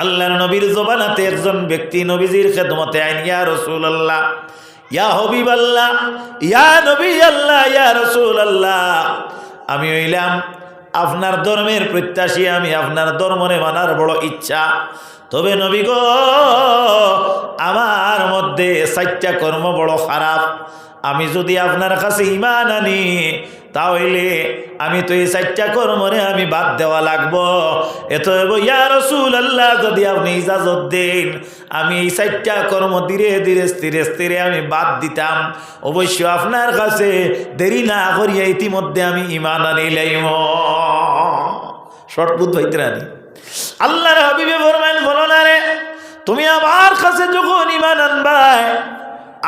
আল্লাহর নবীর জবানাতে একজন ব্যক্তি নবীজির খেদমতে আইন, ইয়া রাসূলুল্লাহ, ইয়া হাবিবাল্লাহ, ইয়া নবী আল্লাহ, ইয়া রাসূলুল্লাহ, আমি হইলাম আপনার ধর্মের প্রত্যাশী, আমি আপনার ধর্মরে মানার বড় ইচ্ছা। তবে নবী গো, আমার মধ্যে 4টা কর্ম বড় খারাপ। আমি যদি আপনার কাছে ঈমান আনি তাহলে আমি তো এই 4টা কর্মরে আমি বাদ দেওয়া লাগবো। এত ইয়া রাসূলুল্লাহ, যদি আপনি ইজাজত দেন আমি এই 4টা কর্ম ধীরে ধীরে স্থিরে স্থিরে আমি বাদ দিতাম। অবশ্য আপনার কাছে দেরি না করিয়া ইতিমধ্যে আমি ঈমান আনিলাম। শর্ট বুঝ ভাইতে রানি আল্লাহর হাবিবে ফরমাইন, বলো না রে, তুমি আমার কাছে যখন ঈমান আনবাই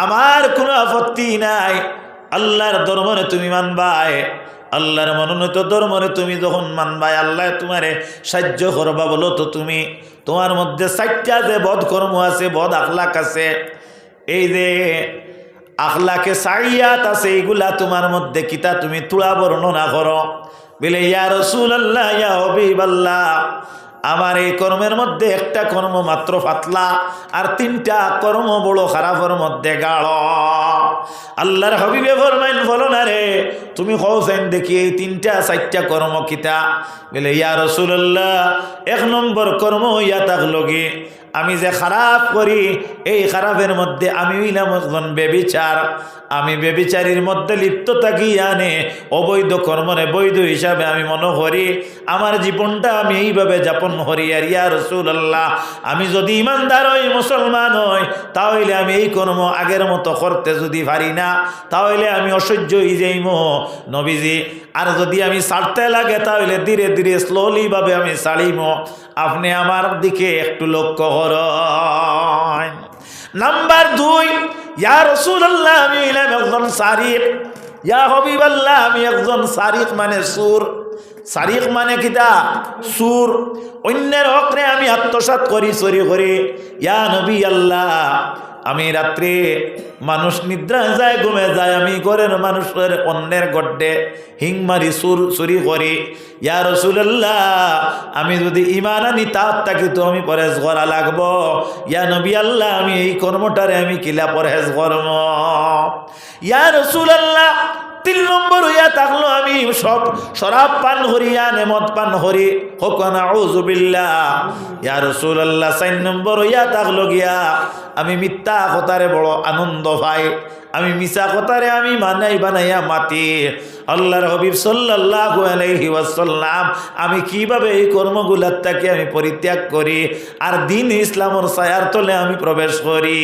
আমার কোনো আপত্তি নাই। আল্লাহর ধর্মরে তুমি মানবাই, আল্লাহর মনোনীত ধর্মরে তুমি যখন মানবাই, আল্লাহ তোমারে সাহায্য করবা। বলো তো তুমি, তোমার মধ্যে 4টা যে বদ কর্ম আছে, বদ আখলাক আছে, এই যে আখলাকে সাইয়াত আছে, এইগুলা তোমার মধ্যে কিতা তুমি তুলা বর্ণনা করো। বলে ইয়া রাসূলুল্লাহ, ইয়া হাবিবাল্লাহ, আমার এই কর্মের মধ্যে একটা কর্ম মাত্র পাতলা, আর 3টা কর্ম বড় খারাপের মধ্যে গাঢ়। আল্লাহর হাবিবে ফরমাইন, বলো না রে, তুমি কওছেন দেখি এই 3টা 4টা কর্ম কিতা? বলে ইয়া রাসূলুল্লাহ, 1 নম্বর কর্ম ইয়া তাকলগি, আমি যে খারাপ করি এই খারাপের মধ্যে আমি হইলাম একজন বেবিচার। আমি বেবিচারির মধ্যে লিপ্ত থাকি, আনে অবৈধ কর্মরে বৈধ হিসাবে আমি মনে করি, আমার জীবনটা আমি এইভাবে যাপন করি। আর ইয়া রাসূলুল্লাহ, আমি যদি ইমানদার হই, মুসলমান হই, তাহলে আমি এই কর্ম আগের মতো করতে যদি পারি না তাহলে আমি অসহ্য হয়ে যাইম নবীজি। আর যদি আমি ছাড়তে লাগে তাহলে ধীরে ধীরে স্লোলি ভাবে আমি ছাড়িম। আপনি আমার দিকে একটু লক্ষ্য করেন। নাম্বার 2, ইয়া রাসূলুল্লাহ, আমি হইলাম একজন সারিক। ইয়া হাবিবাল্লাহ, আমি একজন সারিক মানে সুর। সারিক মানে কিতা? সুর। অন্যের হকরে আমি আত্মসাৎ করি, চুরি করি। ইয়া নবী আল্লাহ, আমি রাত্রে মানুষ নিদ্রা যায়, ঘুমে যায়, আমি ঘরের মানুষের অন্যের গড্ডে হিং মারি চুরি করি। ইয়া রাসূলুল্লাহ, আমি যদি ঈমান আনি তার তাকে তো আমি পরহেজ করা লাগবো। ইয়া নবী আল্লাহ, আমি এই কর্মটারে আমি কিলা পরহেজ করব? ইয়া রাসূলুল্লাহ, 3 নম্বর হইয়া থাকলো আমি সব শরাব পান করি, নেমত পান করি, হোক নাউযু বিল্লাহ। ইয়া রাসূলুল্লাহ, 4 নম্বর হইয়া থাকলো গিয়া আমি মিথ্যা কথারে বড় আনন্দ পাই, আমি মিছা কথারে আমি মানাই বানাইয়া মাতি। আল্লাহর হাবিব সাল্লাল্লাহু আলাইহি ওয়াসাল্লাম, আমি কিভাবে এই কর্মগুলার থেকে আমি পরিত্যাগ করি আর দিন ইসলামের ছায়ার তলে আমি প্রবেশ করি।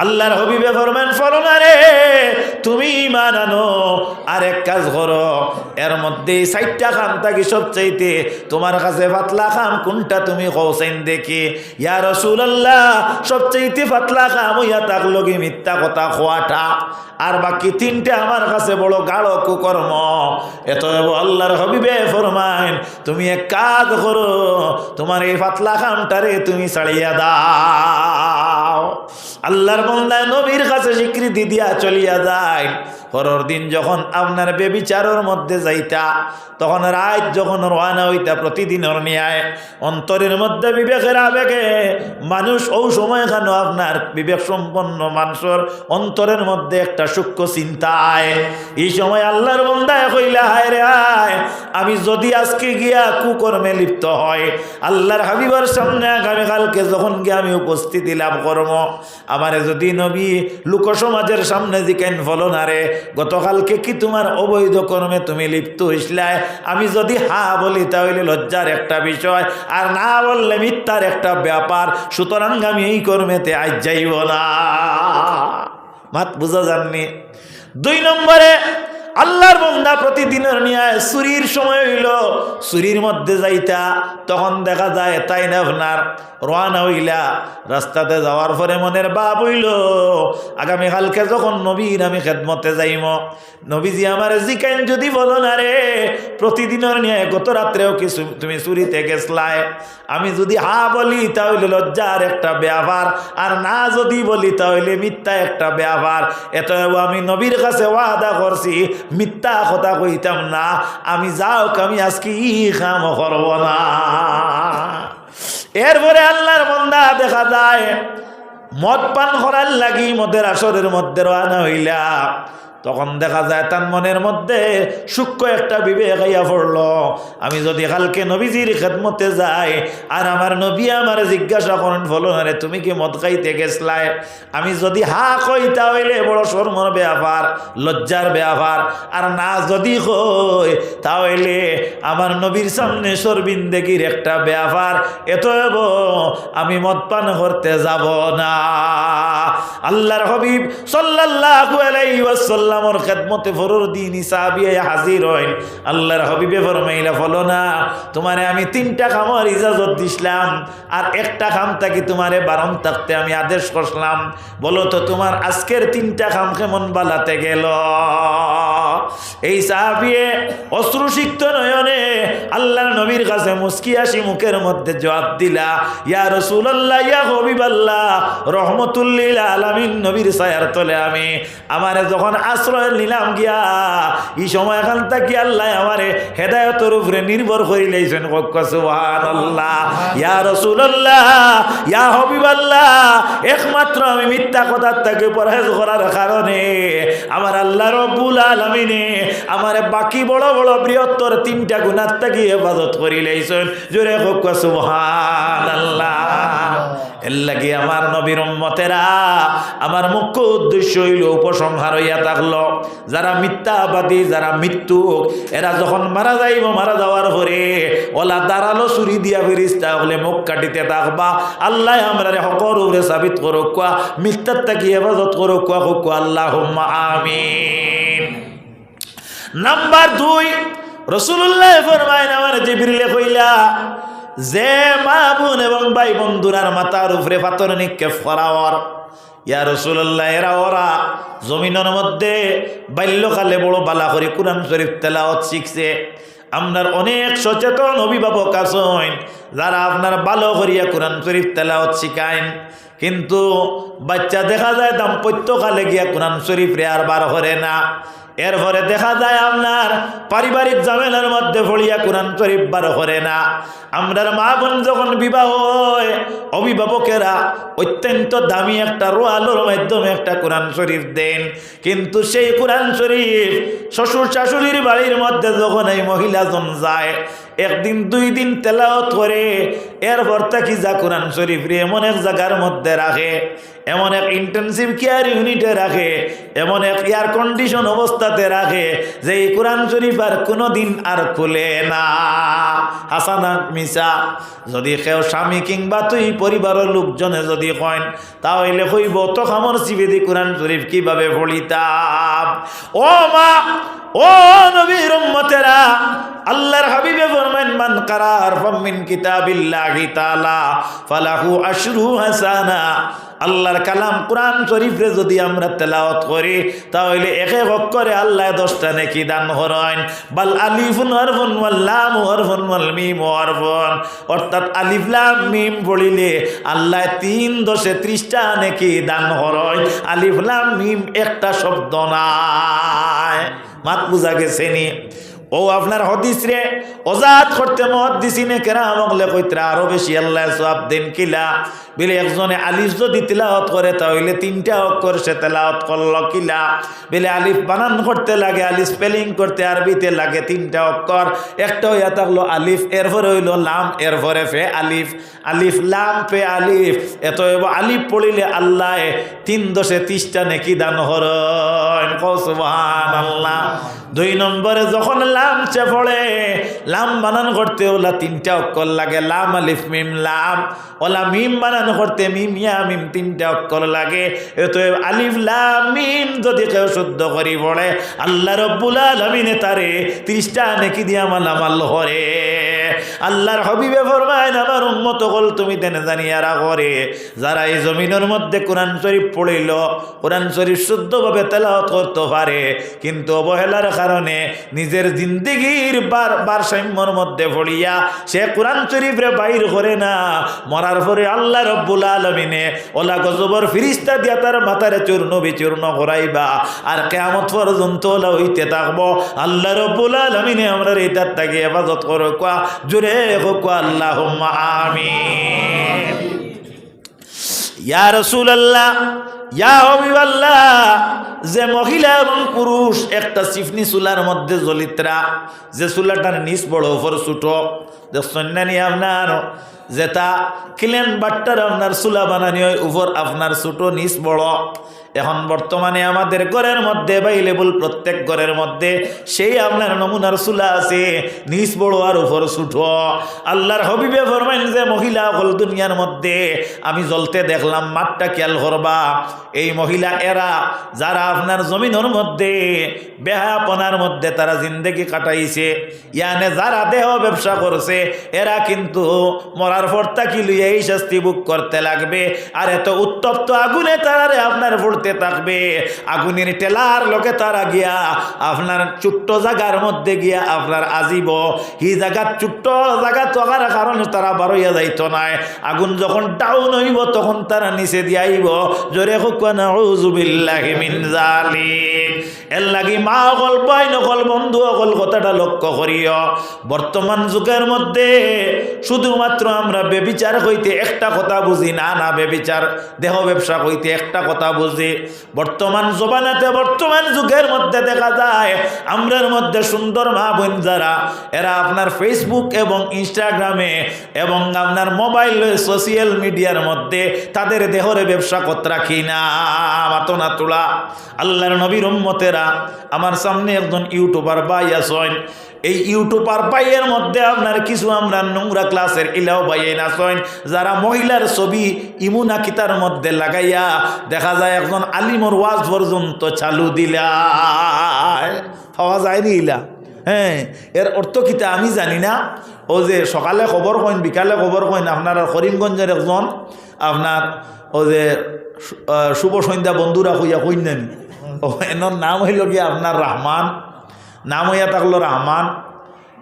আল্লাহর হাবিবে ফরমান, ফরনা রে, তুমি ঈমান আনো আর এক কাজ করো, এর মধ্যে 4টা কাম থাকি সবচাইতে তোমার কাছে পাতলা কাম কোনটা তুমি কওছেন দেখি? ইয়া রাসূলুল্লাহ, সবচাইতে পাতলা কাম হইয়া থাকলো কি মিথ্যা কথা কোয়াটা, আর বাকি 3টা আমার কাছে বড় গাঢ় কুকর্ম। এত আল্লাহর হাবিবে ফরমাইন, তুমি এক কাজ করো, তোমার এই পাতলা কামটারে তুমি ছাড়িয়া দাও। আল্লাহর বান্দা নবীর কাছে স্বীকৃতি দিয়া চলিয়া যায়। পরের দিন যখন আপনার বেবিচারের মধ্যে যাইতা, তখন রাত যখন রওনা হইতা প্রতিদিনের ন্যায় অন্তরের মধ্যে বিবেকের আবেগে মানুষ ওই সময় কেন আপনার বিবেক সম্পন্ন মানুষের অন্তরের মধ্যে একটা সূক্ষ্ম চিন্তা আয়। এই সময় আল্লাহর বান্দায় কইলা, হায় রে হায়, আমি যদি আজকে গিয়া কুকর্মে লিপ্ত হয়, আল্লাহর হাবিবের সামনে আগামীকালকে যখন গিয়ে আমি উপস্থিতি লাভ করব, আমারে যদি নবী লোক সমাজের সামনে জিকেন ফলো না রে, গতকালকে কি তোমার অবৈধ কর্মে তুমি লিপ্ত হইসলাই? আমি যদি হা বলি তাহলে লজ্জার একটা বিষয়, আর না বললে মিথ্যার একটা ব্যাপার, সুতরাং আমি এই কর্মেতে আজ যাইব না। মাত বুঝা যাননি? 2 নম্বরে আল্লাহর বান্দা প্রতিদিনের নিয়ে চুরির সময় হইল, চুরির মধ্যে যাইতা, তখন দেখা যায় তাই না আপনার রওনা হইলা, রাস্তাতে যাওয়ার পরে মনের ভাব হইল আগামীকালকে যখন নবীর আমি খেদমতে যাইম, নবীজি আমার জিকাইন যদি বলো না রে, প্রতিদিনের নিয়ে গত রাত্রেও কিছু তুমি চুরিতে গেছলাই, আমি যদি হা বলি তাহলে লজ্জার একটা ব্যাপার, আর না যদি বলি তাহলে মিথ্যা একটা ব্যাপার। এত আমি নবীর কাছে ওয়াদা করছি মিথ্যা কথা কইতাম না, আমি যাও আমি আজকে ই কাম করব না। এরপরে আল্লাহর বান্দা দেখা যায় মদ পান করার লাগি মদের আসরের মধ্যে রওনা হইলা। তখন দেখা যায় তার মনের মধ্যে সূক্ষ্ম একটা বিবেক আইয়া পড়ল, আমি যদি কালকে নবীজির খেদমতে যাই আর আমার নবী আমার জিজ্ঞাসা করেন বলো না রে তুমি কি মদ খাইতে গেছলাই, আমি যদি হা কই তাহলে বড় শর্মর ব্যাপার, লজ্জার ব্যাপার, আর না যদি কই তাহলে আমার নবীর সামনে শর্মিন্দেগির একটা ব্যাপার, এতএব আমি মদ পান করতে যাব না। আল্লাহর হাবিব সাল্লাল্লাহু আলাইহি ওয়াসাল্লাম আমার খেদমতে ফরর দিন সাহাবিয়ে হাজির হইন। আল্লাহর হাবিবে ফরমাইলা ফলো না তোমারে আমি 3টা খামার ইজাজত দিছিলাম আর একটা খাম থাকি তোমারে বারণ থাকতে আমি আদেশ করলাম, বলো তো তোমার আজকের 3টা খাম কেমন বালাতে গেল? এই সাহাবিয়ে অশ্রুসিক্ত নয়নে আল্লাহর নবীর কাছে মুস্কি হাসি মুখের মধ্যে জবাব দিলা, ইয়া রাসূলুল্লাহ ইয়া হাবিবাল্লাহ রহমাতুল লিল আলামিন, নবীর ছায়ার তলে আমি আমারে যখন আশ্রয় নিলাম গিয়া এই সময় এখান থেকে আল্লাহ আমারে হেদায়েতের উপরে নির্ভর করে লইছেন। সুবহানাল্লাহ। ইয়া রাসূলুল্লাহ ইয়া হাবিবাল্লাহ একমাত্র আমি মিথ্যা কথার থেকে পরহেজ করার কারণে আমার আল্লাহ রব্বুল আলামিনে আমারে বাকি বড় বড় বৃহত্তর 3টা গুনাহ থেকে হেফাজত করে লইছেন। জোরে হোক সুবহানাল্লাহ। এর লাগি আমার নবীর উম্মতেরা আমার মুখ্য উদ্দেশ্য হইল উপসংহার হইয়া থাকলো, যারা মিথ্যাবাদী যারা মৃত্যুক এরা যখন মারা যাইব মারা যাওয়ার পরে ওলা দাঁড়ালো ছুরি দিয়া ফেরেশতা হলে মুখ কাটিতে থাকবা। আল্লাহ আমরারে হকর উপরে সাবিত করুক, কোয়া মিথ্যার থেকে হেফাজত করুক, কোয়া হোক আল্লাহুম্মা আমিন। নাম্বার 2 রাসূলুল্লাহ ফরমায় আমার জিবরিলে কইলা যে মা বোন এবং ভাই বন্ধুরার মাথার উপরে পাথর নিক্ষেপ করাওয়ার, ইয়া রাসূলুল্লাহ এরা ওরা জমিনের মধ্যে বাল্যকালে বড় বালা করে কুরআন শরীফ তেলাওয়াত শিখছে। আপনার অনেক সচেতন অভিভাবক আছেন যারা আপনার ভালো করিয়া কুরআন শরীফ তেলাওয়াত শিখায়েন, কিন্তু বাচ্চা দেখা যায় দাম্পত্যকালে গিয়া কুরআন শরীফ রে আর বার করে না। এরপরে দেখা যায় আপনার পারিবারিক ঝামেলার মধ্যে পড়িয়া কুরআন শরীফ বার করে না। আমরার মা বোন যখন বিবাহ হয় অভিভাবকেরা অত্যন্ত দামি একটা রোয়ালোর মাধ্যমে একটা কোরআন শরীফ দেন, কিন্তু সেই কোরআন শরীফ শ্বশুর শাশুড়ির বাড়ির মধ্যে যখন এই মহিলাজন যায় একদিন 2 দিন তেলাওয়াত করে এরপর তাকি যা কোরআন শরীফ রে এমন এক জায়গার মধ্যে রাখে, এমন এক ইন্টেনসিভ কেয়ার ইউনিটে রাখে, এমন এক এয়ার কন্ডিশন অবস্থাতে রাখে যে এই কোরআন শরীফ আর কোনোদিন আর খুলে না। হাসানা মিসা যদি কেউ স্বামী কিংবা তুই পরিবারের লোকজনে যদি কইন তাহলে কইব তো খামর চিবেদি কোরআন শরীফ কিভাবে পড়িতাম। ও মা ও নবীর উম্মতেরা, আল্লাহর হাবিবে ফরমান মান কারা হারফাম মিন কিতাবিল্লাহি তাআলা ফালাহু আশরু হাসানা। আল্লাহর কালাম কোরআন শরীফ রে যদি আমরা তেলাওয়াত করি তাহলে এক এক অক্ষরে আল্লাহ 10টা নেকি দান করেন। বাল আলিফুন হারফুন ওয়াল লাম হারফুন ওয়াল মিম হারফুন, অর্থাৎ আলিফ লাম মিম পড়িলে আল্লাহ 3 10 30টা নেকি দান করেন। আলিফ লাম মিম একটা শব্দ নাই। মাত বুঝা গেছে নি? ও আপনার হদিস রে ওজাত করতে মুহাদ্দিসিনে কেরাম আমলে কইতরা আরো বেশি আল্লাহ সওয়াব দেন কিলা বলে একজনে আলিফ যদি তিলাওয়াত করে তাহলে 3টা অক্ষর সে তেলাওয়াত করলো কিলা বলে আলিফ বানান করতে লাগে, আলিফ স্পেলিং করতে আরবিতে লাগে 3টা অক্ষর, একটা হইয়া থাকলো আলিফ, এরপরে হইল লাম, এরপরে ফে আলিফ, আলিফ লাম ফে আলিফ, এতএব আলিফ পড়িলে আল্লাহ 3 10 30টা নেকি দান করেন। সুবহানাল্লাহ। 2 নম্বরে যখন লাম চে পড়ে লাম বানান করতে ওলা 3টা অক্ষর লাগে, লাম আলিফ মিম লাম, ওলা মিম বানান করতে মিম ইয়া মিম 3টা অক্ষর লাগে। এতএব আলিফ লাম মিম যদি কেউ শুদ্ধ করি পড়ে আল্লাহ রব্বুল আলামিনে তারে 30টা নেকি দিয়া মালামাল করে। আল্লাহর হাবিবে ফরমায় আমার উম্মত হল তুমি দেনে জানিয়া রাখরে যারা এই জমিনের মধ্যে কোরআন শরীফ পড়িল, কোরআন শরীফ শুদ্ধভাবে তেলাওয়াত করতে পারে কিন্তু অবহেলার কারণে নিজের জিন্দেগির ভারসাম্যর মধ্যে পড়িয়া সে কোরআন শরীফরে বাইর করে না, মরার পরে আল্লাহ রব্বুল আলামিনে ওলা গজবর ফিরিস্তা দিয়া তার মাথারে চূর্ণ বিচূর্ণ করাইবা আর কিয়ামত পর্যন্ত ওলা হইতে থাকবো। আল্লাহ রব্বুল আলামিনে আমরা এটার থেকে হেফাজত করো। জোরে জোরে হোক আল্লাহুম্মা আমিন। ইয়া রাসূলুল্লাহ, ইয়া হাবিবাল্লাহ, যে মহিলা এবং পুরুষ একটা চিফনি চুলার মধ্যে জ্বলিতরা, যে চুলাটার নিচ বড় উপর ছোট, যে সন্ন্যানি আপনার যেটা ক্লেন বাট্টার আপনার চুলা বানানি হয়, উপর আপনার ছোট নিচ বড়। এখন বর্তমানে আমাদের ঘরের মধ্যে অ্যাভেলেবল, প্রত্যেক ঘরের মধ্যে সেই আপনার নমুনার চুলা আছে, নিচ বড় আর উপর ছোট। আল্লাহর হাবিবে ফরমাইন যে মহিলা হল দুনিয়ার মধ্যে আমি জ্বলতে দেখলাম, মাঠটা খেয়াল করবা। এই মহিলা এরা যারা আপনার জমিনের মধ্যে বেহাপনার মধ্যে তারা জিন্দেগি কাটাইছে, ইয়ানে যারা দেহ ব্যবসা করছে, এরা কিন্তু মরার পর তাকি লইয়া এই শাস্তি ভোগ করতে লাগবে। আর এত উত্তপ্ত আগুনে তারা আপনার পড়তে থাকবে। আগুনের টেলার লোকে তারা গিয়া আপনার ছোট্ট জায়গার মধ্যে গিয়া আপনার আজিব। হি জায়গা ছোট্ট জায়গা থাকার কারণে তারা বারইয়া যাইত নাই। আগুন যখন ডাউন হইব তখন তারা নিচে দিয়ে আইব। জোরে হোক নাউযু বিল্লাহি মিন যালিক। এর লাগি মা অকল বই নকল বন্ধু অকল কথাটা লক্ষ্য করিও। বর্তমান যুগের মধ্যে শুধুমাত্র আমরা বেবিচার হইতে একটা কথা বুঝি না, না বেবিচার দেহ ব্যবসা হইতে একটা কথা বুঝি। বর্তমান জবানাতে বর্তমান যুগের মধ্যে দেখা যায় আমরার মধ্যে সুন্দর মা বোন যারা, এরা আপনার ফেসবুক এবং ইনস্টাগ্রামে এবং আপনার মোবাইল সোশ্যাল মিডিয়ার মধ্যে তাদের দেহরে ব্যবসা করতে রাখি না, মাতো না তোলা। আল্লাহর নবীর উম্মতেরা, আমার সামনে একজন ইউটিউবার ভাই আছেন। এই ইউটিউবার ভাইয়ের মধ্যে আপনার কিছু আমরা নোংরা ক্লাসের ইলাও ভাইয়ের আছেন, যারা মহিলার ছবি ইমুনা কিতার মধ্যে লাগাইয়া দেখা যায় একজন আলিমর ওয়াজ পর্যন্ত চালু দিলা পাওয়া যায়নি ইলা। হ্যাঁ, এর অর্থ কিতা আমি জানি না। ও যে সকালে খবর কইন, বিকালে খবর কইন, আপনার করিমগঞ্জের একজন আপনার ও যে শুভ সন্ধ্যা বন্ধুরা কইয়া কইন নানি, ও এনার নাম হইল গিয়ে আপনার রহমান, নাম হইয়া থাকলো রহমান।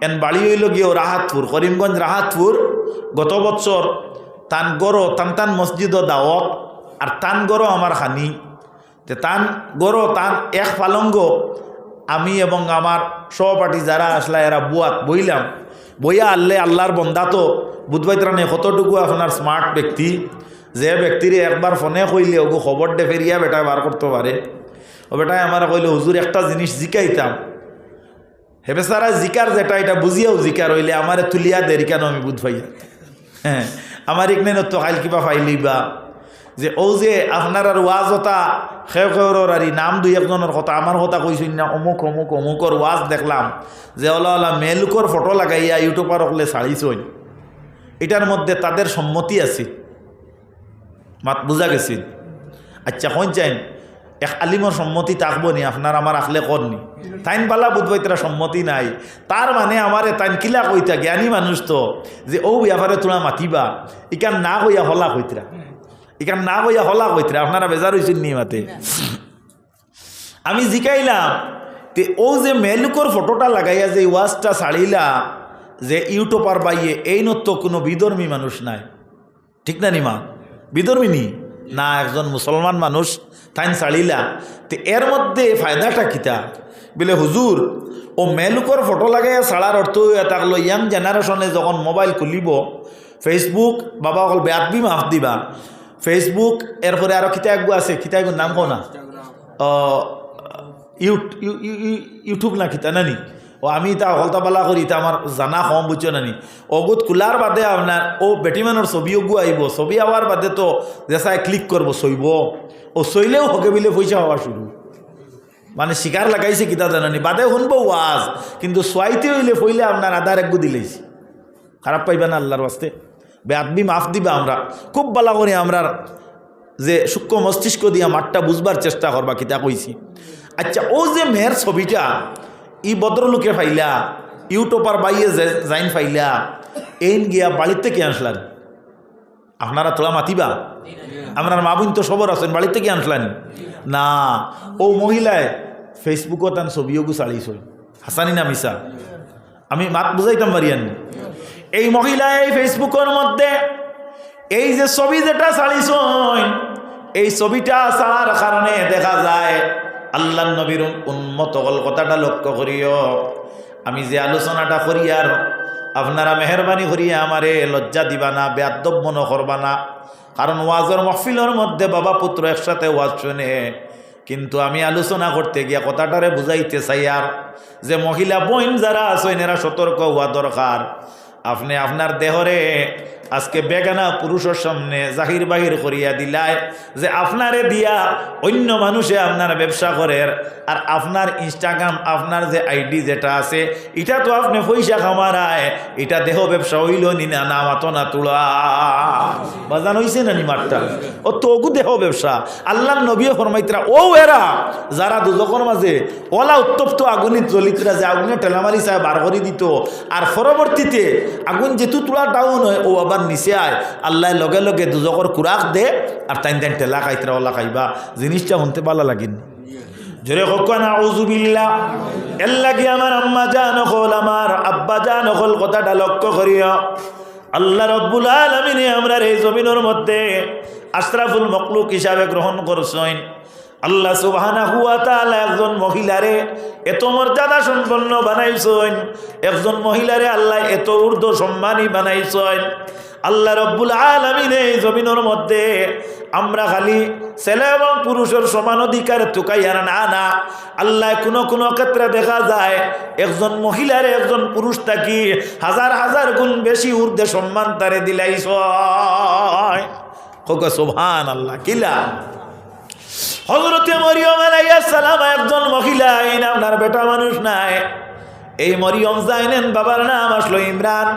এন বাড়ি হইল গিয়ে রাহাতপুর, করিমগঞ্জ রাহাতপুর। গত বছর তান গড়ো টান মসজিদ দাওয়াত, আর টান গড়ো আমার খানি। যে টান গড়ো টান এক পালঙ্গ আমি এবং আমার সহপাঠী যারা আসলা এরা বুয়াত বইলাম। বইয়া আল্লে আল্লাহর বন্দা তো বুধবাইত্রানে কতটুকু আপনার স্মার্ট ব্যক্তি, যে ব্যক্তিরে একবার ফোনে কইলে ওগো খবর দে ফেরিয়া বেটায় বার করতে পারে। ও বেটায় আমার কইলে হুজুর একটা জিনিস জিকাইতাম, হেবে সারা জিকার যেটা এটা বুঝিয়াও জিকার হইলে আমারে তুলিয়া দেরি কেন আমি বুধ পাইয়া। হ্যাঁ, আমার এখানে তো খাইল কিবা ফাইলি বা যে ও যে আপনার আর ওয়াজতা খেউর আর নাম দুই একজনের কথা আমার কথা কইসুন না, অমুক অমুক অমুকর ওয়াজ দেখলাম যে ওলা মেলুকর ফটো লাগাইয়া ইউটিউবার হলে ছাড়িছই। এটার মধ্যে তাদের সম্মতি আছে, মাত বুঝা গেছিল। আচ্ছা কোন চাইন এক আলিমর সম্মতি থাকবো নি, আপনার আমার আখলে করনি তাইন পালা বুধবাইতরা সম্মতি নাই। তার মানে আমারে তাইন কিলা কইতা, জ্ঞানী মানুষ তো, যে ও ব্যাপারে তোরা মাতিবা ইকান না কইয়া হলা কইতরা, ইকান না কইয়া হলা কইতরা। আপনারা বেজার হয়েছেন নি মাতে। আমি জিকাইলাম তে ও যে মেলুকর ফটোটা লাগাইয়া যে ওয়াজটা ছাড়িলা, যে ইউটিউবার বাইয়ে এই নত্য কোনো বিধর্মী মানুষ নাই, ঠিক না নিমা? বিধর্মী নি না, একজন মুসলমান মানুষ তাইন ছাড়িলা। তো এর মধ্যে ফায়দাটা কিতা বলে হুজুর, ও মেলুকর ফটো লাগাইয়া ছাড়ার অর্থ থাকলো ইয়াং জেনারেশনে যখন মোবাইল খুলিব, ফেসবুক বাবা অকল বেয়াদবি মাফ দিবা, ফেসবুক এরপরে আরও কিতা একগু আছে, কিতা এগুলো নাম কো না, ইউটিউব না কিতা নানি, ও আমি তা হলতাপালা করি তা আমার জানা কম বুঝছো নানি। অগুত খোলার বাদে আপনার ও বেটিমানোর ছবি অগু আইব, ছবি আওয়ার বাদে তো যেসায় ক্লিক করবো সইব, ও সইলেও হকে বিলে পয়সা হওয়া শুরু। মানে শিকার লাগাইছে কিতা জানানি, বাদে শুনবো ওয়াজ, কিন্তু সোয়াইতে হইলে ফইলে আপনার আধার একগু দিলেছি। খারাপ পাইবা না আল্লাহর বাস্তে, বেআদবি মাফ দিবা। আমরা খুব বালা করি আমরা যে সূক্ষ্ম মস্তিষ্ক দিয়া মাঠটা বুঝবার চেষ্টা করবা কিতা কইছি। আচ্ছা, ও যে মেয়ের ছবিটা ই ভদ্রলোকে ফাইলা, ইউটিউবার বাইয়ে যাইন ফাইলা, এইন গিয়া বাড়ির থেকে আনসলান, আপনারা তোলা মাতিবা? আপনার মা বোন তো সবর আছেন, বাড়ির থেকে আনসলানি না। ও মহিলায় ফেসবুকও তান ছবিও গুছাড়িস, হাসানি না মিশা? আমি মাত বুঝাইতাম পারিয়ান। এই মহিলায় এই ফেসবুকের মধ্যে এই যে ছবি যেটা ছাড়িস, এই ছবিটা ছাড়ার কারণে দেখা যায় আল্লাহ নবীর উন্মত কথাটা লক্ষ্য করিও। আমি যে আলোচনাটা করি আর আপনারা মেহরবানি করিয়া আমারে লজ্জা দিবা না, বেয়াদব মনে করবা না। কারণ ওয়াজের মহফিলের মধ্যে বাবা পুত্র একসাথে ওয়াজ শুনে, কিন্তু আমি আলোচনা করতে গিয়া কথাটারে বুঝাইতে চাই আর যে মহিলা বোন যারা আছেন এরা সতর্ক হওয়া দরকার। আপনি আপনার দেহরে আজকে বেগানা পুরুষের সামনে জাহির বাহির করিয়া দিলায় যে আপনারে দিয়া অন্য মানুষে আপনার ব্যবসা করে, আর আপনার ইনস্টাগ্রাম আপনার যে আইডি যেটা আছে এটা তো আপনি পয়সা কামারায়, এটা দেহ ব্যবসা হইল নি না, না মাতো না তুলা বাজান হইছে না নি মাঠটা, ও তগু দেহ ব্যবসা। আল্লাহ নবী ফরমাইতরা ও এরা যারা দুজকের মাঝে ওলা উত্তপ্ত আগুনে জ্বলিতরা যে আগুনে টেলামারি চায় বার করে দিত, আর পরবর্তীতে আগুন যেহেতু তোলা ডাউন হয় ও আবার নিচে আয়, আল্লাহ লগে লগে দুজকর কুরাক দে আর তাইন তাইন টেলা খাইতরা ওলা খাইবা। জিনিসটা শুনতে ভালো লাগেনি? জোরে কখন আউযুবিল্লাহ। এর লাগি আমার আম্মা জান হল, আমার আব্বা জান হল, কথাটা লক্ষ্য করিও। আল্লাহ রব্বুল আলামিন আমরা এই জমিনের মধ্যে আশরাফুল মখলুক হিসাবে গ্রহণ করছেন। আল্লাহ সুবহানাহু ওয়া তাআলা একজন মহিলারে এত মর্যাদা সম্পন্ন বানাইছেন, একজন মহিলারে আল্লাহ এত ঊর্ধ্ব সম্মানী বানাইছেন। আল্লাহ রব্বুল আলামিন এই জমিনের মধ্যে আমরা খালি ছেলে এবং পুরুষের সমান অধিকার তুকাইয়ার না না, আল্লাহ কোনো কোনো ক্ষেত্রে দেখা যায় একজন মহিলারে একজন পুরুষ থাকি হাজার হাজার গুণ বেশি ঊর্ধ্বে সম্মান তারে দিলাইছ। সুবহানাল্লাহ। কিলা হযরতে মরিয়ম আলাইহিস সালাম একজন মহিলা, এই নাম আপনার বেটা মানুষ নাই। এই মরিয়ম জানেন বাবার নাম আসলো ইমরান।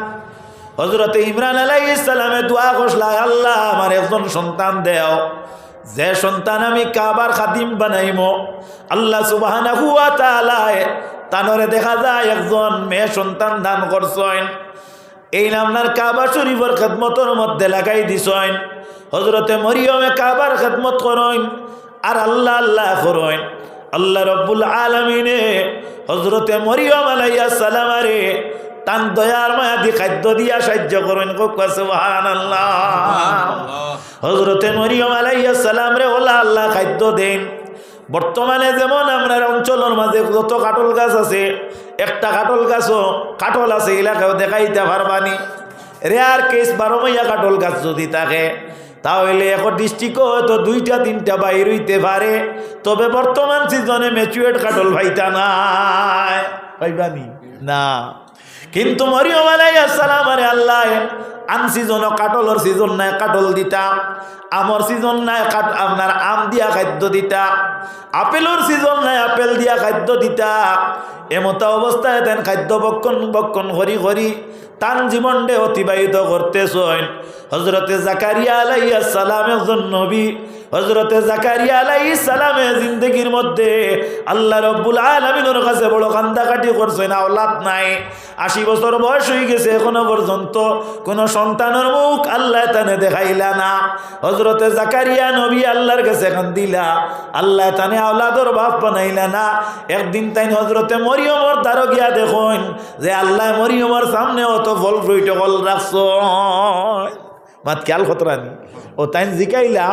হযরতে ইমরান আলাইহিস সালামে দোয়া করলা, আল্লাহ আমার একজন সন্তান দেও, যে সন্তান আমি কাবার খাদিম বানাইমো। আল্লাহ সুবহানাহু ওয়া তাআলা তানরে দেখা যায় একজন মেয়ে সন্তান দান করছেন। এই নামনার কাবা শরীফের খেদমতের মধ্যে লাগাই দিছেন। হযরতে মরিয়মে কাবার খেদমত করেন আর আল্লাহ আল্লাহ করেন। আল্লাহ রব্বুল আলামিনে হযরতে মরিয়ম আলাইহিস সালামারে তান দয়ার মায়া দি খাদ্য দিয়া সাহায্য করেন। সুবহানাল্লাহ। হযরতে মরিয়ম আলাইহিস সালাম রে ওলা আল্লাহ খাদ্য দেন। বর্তমানে যেমন আমরা অঞ্চলের মাঝে যত কাটল গাছ আছে, একটা কাটল গাছও কাটল আছে এলাকাও দেখাইতে পারবানি। রেয়ার কেস 12 মাইয়া কাটল গাছ যদি থাকে তাহলে এখন ডিস্ট্রিক্টও হয়তো 2টা-3টা বাইর হইতে পারে, তবে বর্তমান সিজনে ম্যাচুয়েট কাটল ভাইতা নাই, পাইবানি না। কিন্তু মরিয়ম আলাইহিস সালাম আরে আল্লাহ আন সিজনও কাটলর সিজন নাই কাটল দিতা, আমর সিজন নাই আপনার আম দিয়া খাদ্য দিতা, আপেলর সিজন নাই আপেল দিয়া খাদ্য দিতা। এমতা অবস্থায় তেন খাদ্য বক্ষণ বক্ষণ করি করি তান জীবনটা অতিবাহিত করতেছেন। হযরতে জাকারিয়া আলাইহিস সালাম একজন নবী। হযরতে জাকারিয়া আলাইহিস সালামের জিন্দেগির মধ্যে আল্লাহ রব্বুল আলামিনের কাছে বড় কান্দাকাটি করছেন, আওলাদ নাই। 80 বছর বয়স হয়ে গেছে, এখনো পর্যন্ত কোনো সন্তানের মুখ আল্লাহ তানে দেখাইলা না। হযরতে জাকারিয়া নবী আল্লাহর কাছে কান্দিলা, আল্লাহ তানে আওলাদর বাপ বানাইলা না। একদিন তাই হযরতে মরিয়মর দ্বারা গিয়া দেখুন যে আল্লাহ মরিয়মর সামনে অত ফল ফ্রুইট ফল রাখছ মাত খেয়াল খতরানি। ও তাই জিকাইলা,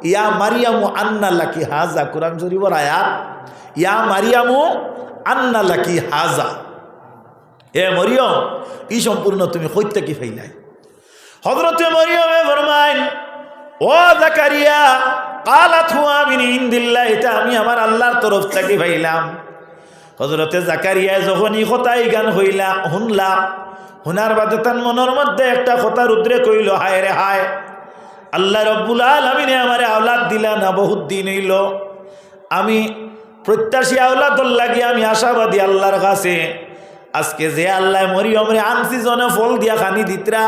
ইয়া মারিয়ামু আন্না লাকি হাজা, কুরআন শরীফের আয়াত, ইয়া মারিয়ামু আন্না লাকি হাজা, এ মরিয়ম ই সম্পূর্ণ তুমি কইতে কি ফাইলাই। হযরতে মরিয়মে ফরমাইন, ও জাকারিয়া কালাত হুয়া মিন ইনদিল্লাহ, এটা আমি আমার আল্লাহর তরফ থেকে পাইলাম। হযরতে জাকারিয়া যখনই কথাই গান হইলা শুনলা, হুনার বাদে তার মনের মধ্যে একটা কথা রুদ্রে কইল, হায় রে হায়, আল্লাহ রব্বুল আলামিনে আমারে আওলাদ দিলা না, বহুত দিন হইল আমি প্রত্যাশী আওলাদর লাগি আমি আশাবাদী আল্লাহর কাছে। আজকে যে আল্লাহ মরিয়মরে আনছি জনে ফল দিয়া খানি দিতরা,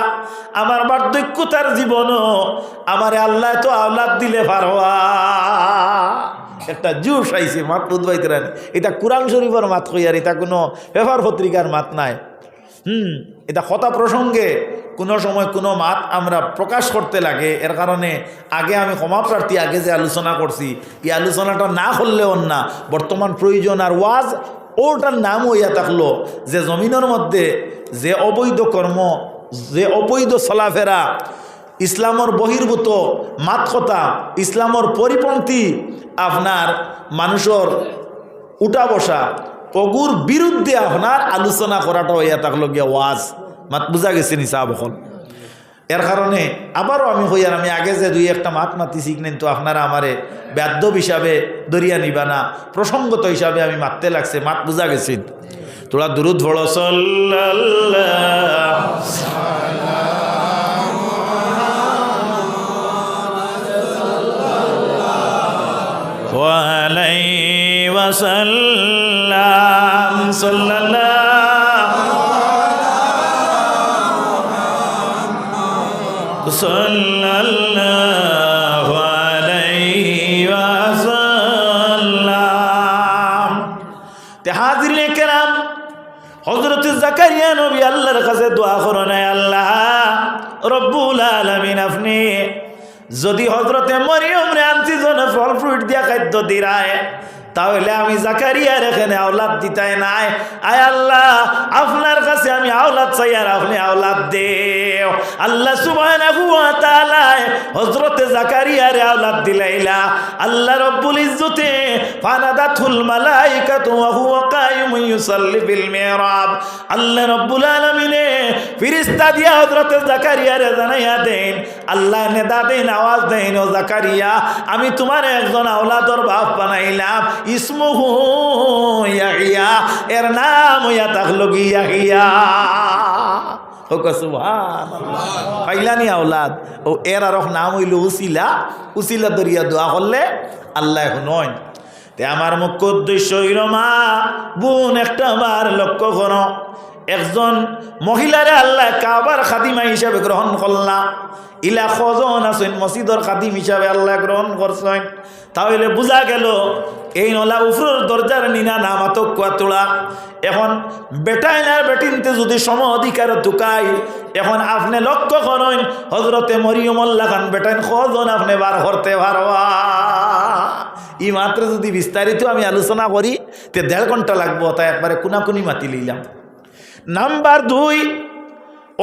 আমার বার্ধক্যতার জীবনও আমারে আল্লাহ তো আওলাদ দিলে পারবা। একটা জুস আইছে মাত বুধবাইতরান, এটা কুরআন শরীফের মাত কইয়ার, এটা কোনো পেপার পত্রিকার মাত নাই। এটা কথা প্রসঙ্গে কোনো সময় কোনো মাত আমরা প্রকাশ করতে লাগে, এর কারণে আগে আমি ক্ষমা প্রার্থী। আগে যে আলোচনা করছি এই আলোচনাটা না করলেও না, বর্তমান প্রয়োজন আর ওয়াজ ওটার নাম হইয়া থাকলো যে জমিনের মধ্যে যে অবৈধ কর্ম, যে অবৈধ চলাফেরা, ইসলামর বহির্ভূত মাত কথা, ইসলামর পরিপন্থী আপনার মানুষের উঠা বসা, অগুর বিরুদ্ধে আপনার আলোচনা করাটা হইয়া থাকলো গিয়া ওয়াজ। মাত বুঝা গেছে নি সাহাব হল। এর কারণে আবারও আমি হইয়ার আমি আগে যে দুই একটা মাত মাতিছি কিন্তু আপনারা আমারে বেয়াদব হিসাবে দরিয়া নিবা না, প্রসঙ্গত হিসাবে আমি মারতে লাগছে। মাত বুঝা গেছি? তোরা দুরুদ পড়ো সাল্লাল্লাহু আলাইহি ওয়াসাল্লাম সাল্লাল্লাহু আলাইহি ওয়াসাল্লাম। তে হাজিরিনে কেরাম, হযরত জাকারিয়া নবী আল্লাহর কাছে দোয়া করেন, আল্লাহ রব্বুল আলামিন, আপনি যদি হযরতে মরিয়ম রে আনসিজনে ফল ফ্রুট দিয়া খাদ্য দিরায়, তাহলে আমি জাকারিয়ার এখানে আওলাদ দিতাই নাই। আয় আল্লাহ, আপনার কাছে আমি আওলাদ চাই আর আপনি আওলাদ দেও। আল্লাহ সুবহানাহু ওয়া তাআলা হযরতে জাকারিয়ারে আওলাদ দিলাইলা। আল্লাহ রব্বুল ইজ্জতে ফানাদাতুল মালাইকাতু ওয়া হুয়া কায়িমুন ইউসাল্লি ফিল মিহরাব। আল্লাহ রব্বুল আলামিনে ফেরেশতা দিয়া হযরতে জাকারিয়ারে জানাইয়া দেন, আল্লাহ নেদা দেন, আওয়াজ দেন, ও জাকারিয়া, আমি তোমার একজন আওলাদর বাপ বানাইলাম, ইসমুহু ইয়াহিয়া, এর নাম হইয়া থাকলো ইয়াহিয়া। ও সুবহানাল্লাহ, পাইলানি আওলাদ, ও এর আর নাম হইল উসিলা। উসিলা দরিয়া দোয়া করলে আল্লাহ নয়। তে আমার মুখ্য উদ্দেশ্য হইল মা বোন একটা বার লক্ষ্য করো, একজন মহিলারে আল্লাহ কাবার খাদিমা হিসাবে গ্রহণ করলাম। ইলা খজন আছেন মসজিদর খাদিম হিসাবে আল্লাহ গ্রহণ করছেন। তাহলে বোঝা গেল এই নলা উফরুর দরজার নিনা নামাতক কুয়াতুলা। এখন বেটাই না বেটিনতে যদি সম অধিকার ঢুকাই, এখন আপনি লক্ষ্য করেন হযরতে মরিয়মুল্লাহ খান বেটাইন খজন আপনি বার করতে পারবা। এই মাত্র যদি বিস্তারিত আমি আলোচনা করি তে 1.5 ঘন্টা লাগবো, তাই একবারে কোনাকুনি মাতি লইলাম। নাম্বার 2,